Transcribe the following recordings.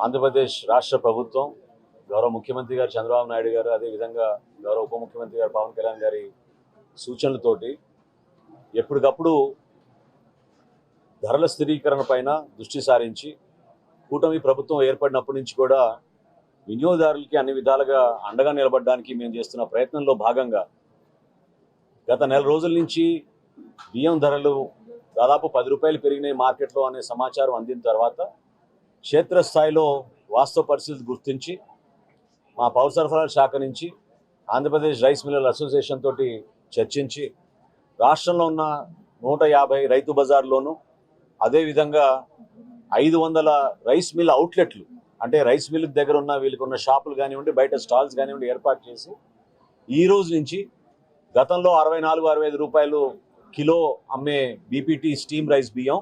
ఆంధ్రప్రదేశ్ రాష్ట్ర ప్రభుత్వం గౌరవ ముఖ్యమంత్రి గారు చంద్రబాబు నాయుడు గారు అదేవిధంగా గౌరవ ఉప ముఖ్యమంత్రి గారు పవన్ కళ్యాణ్ గారి సూచనలతోటి ఎప్పటికప్పుడు ధరల స్థిరీకరణ పైన దృష్టి సారించి కూటమి ప్రభుత్వం ఏర్పడినప్పటి నుంచి కూడా వినియోగదారులకి అన్ని విధాలుగా అండగా నిలబడడానికి మేము చేస్తున్న ప్రయత్నంలో భాగంగా గత నెల రోజుల నుంచి బియ్యం ధరలు దాదాపు 10 రూపాయలు పెరిగినాయి మార్కెట్లో అనే సమాచారం అందిన తర్వాత క్షేత్రస్థాయిలో వాస్తవ పరిస్థితి గుర్తించి మా పౌర సరఫరాల శాఖ నుంచి ఆంధ్రప్రదేశ్ రైస్ మిల్లర్ అసోసియేషన్ తోటి చర్చించి రాష్ట్రంలో ఉన్న 150 రైతు బజార్లోను అదేవిధంగా 500 రైస్ మిల్ అవుట్లెట్లు అంటే రైస్ మిల్ దగ్గర ఉన్న వీళ్ళకి ఉన్న షాపులు కానివ్వండి బయట స్టాల్స్ కానివ్వండి ఏర్పాటు చేసి ఈ రోజు నుంచి గతంలో 64-65 రూపాయలు కిలో అమ్మే బీపీటీ స్టీమ్ రైస్ బియ్యం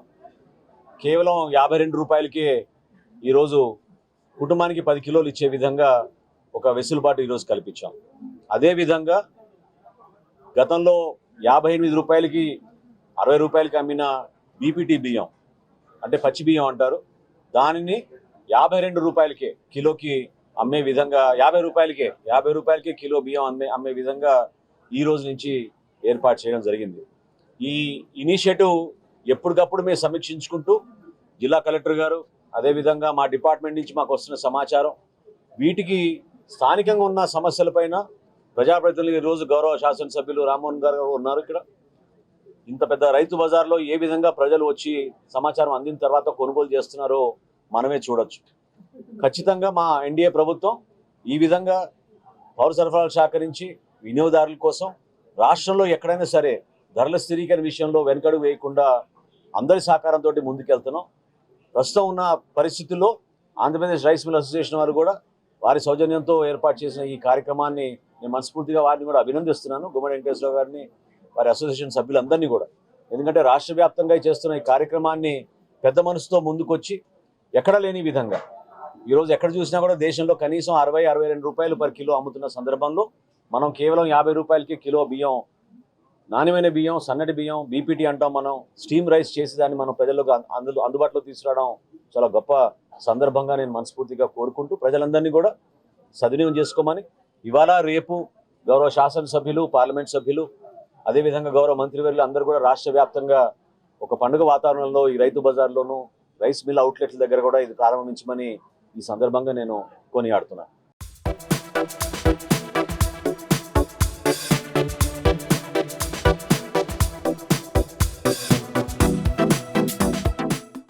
కేవలం 52 రూపాయలకే ఈరోజు కుటుంబానికి 10 కిలోలు ఇచ్చే విధంగా ఒక వెసులుబాటు ఈరోజు కల్పించాం. అదేవిధంగా గతంలో 58 రూపాయలకి 60 రూపాయలకి అమ్మిన బీపీటీ బియ్యం అంటే పచ్చి బియ్యం అంటారు, దానిని 52 రూపాయలకే కిలోకి అమ్మే విధంగా 50 రూపాయలకే కిలో బియ్యం అమ్మే విధంగా ఈ రోజు నుంచి ఏర్పాటు చేయడం జరిగింది. ఈ ఇనిషియేటివ్ ఎప్పటికప్పుడు మేము సమీక్షించుకుంటూ జిల్లా కలెక్టర్ గారు అదేవిధంగా మా డిపార్ట్మెంట్ నుంచి మాకు వస్తున్న సమాచారం వీటికి స్థానికంగా ఉన్న సమస్యలపైన ప్రజాప్రతినిధులు ఈరోజు గౌరవ శాసనసభ్యులు రామ్మోహన్ గారు ఉన్నారు. ఇక్కడ ఇంత పెద్ద రైతు బజార్లో ఏ విధంగా ప్రజలు వచ్చి సమాచారం అందిన తర్వాత కొనుగోలు చేస్తున్నారో మనమే చూడొచ్చు. ఖచ్చితంగా మా ఎన్డీఏ ప్రభుత్వం ఈ విధంగా పౌర సరఫరాల శాఖ నుంచి వినియోగదారుల కోసం రాష్ట్రంలో ఎక్కడైనా సరే ధరల స్థిరీకరణ విషయంలో వెనకడుగు వేయకుండా అందరి సహకారంతో ముందుకెళ్తున్నాం. ప్రస్తుతం ఉన్న పరిస్థితుల్లో ఆంధ్రప్రదేశ్ రైస్ మిల్ అసోసియేషన్ వారు కూడా వారి సౌజన్యంతో ఏర్పాటు చేసిన ఈ కార్యక్రమాన్ని నేను మనస్ఫూర్తిగా వారిని కూడా అభినందిస్తున్నాను, గుమ్మడి వెంకటేశ్వరరావు గారిని వారి అసోసియేషన్ సభ్యులందరినీ కూడా. ఎందుకంటే రాష్ట్ర వ్యాప్తంగా చేస్తున్న ఈ కార్యక్రమాన్ని పెద్ద మనసుతో ముందుకొచ్చి ఎక్కడ లేని విధంగా ఈరోజు ఎక్కడ చూసినా కూడా దేశంలో కనీసం 60-62 రూపాయలు పర్ కిలో అమ్ముతున్న సందర్భంలో మనం కేవలం 50 రూపాయలకి కిలో బియ్యం, నాణ్యమైన బియ్యం, సన్నటి బియ్యం, బీపీటీ అంటాం మనం, స్టీమ్ రైస్ చేసి దాన్ని మనం ప్రజలకు అందుబాటులో తీసుకురావడం చాలా గొప్ప సందర్భంగా నేను మనస్ఫూర్తిగా కోరుకుంటూ ప్రజలందరినీ కూడా సద్వినియోగం చేసుకోమని ఇవాళ రేపు గౌరవ శాసనసభ్యులు, పార్లమెంట్ సభ్యులు అదేవిధంగా గౌరవ మంత్రివర్యులు అందరూ కూడా రాష్ట్ర వ్యాప్తంగా ఒక పండుగ వాతావరణంలో ఈ రైతు బజార్లోనూ రైస్ మిల్ అవుట్లెట్ల దగ్గర కూడా ఇది ప్రారంభించమని ఈ సందర్భంగా నేను కొనియాడుతున్నాను.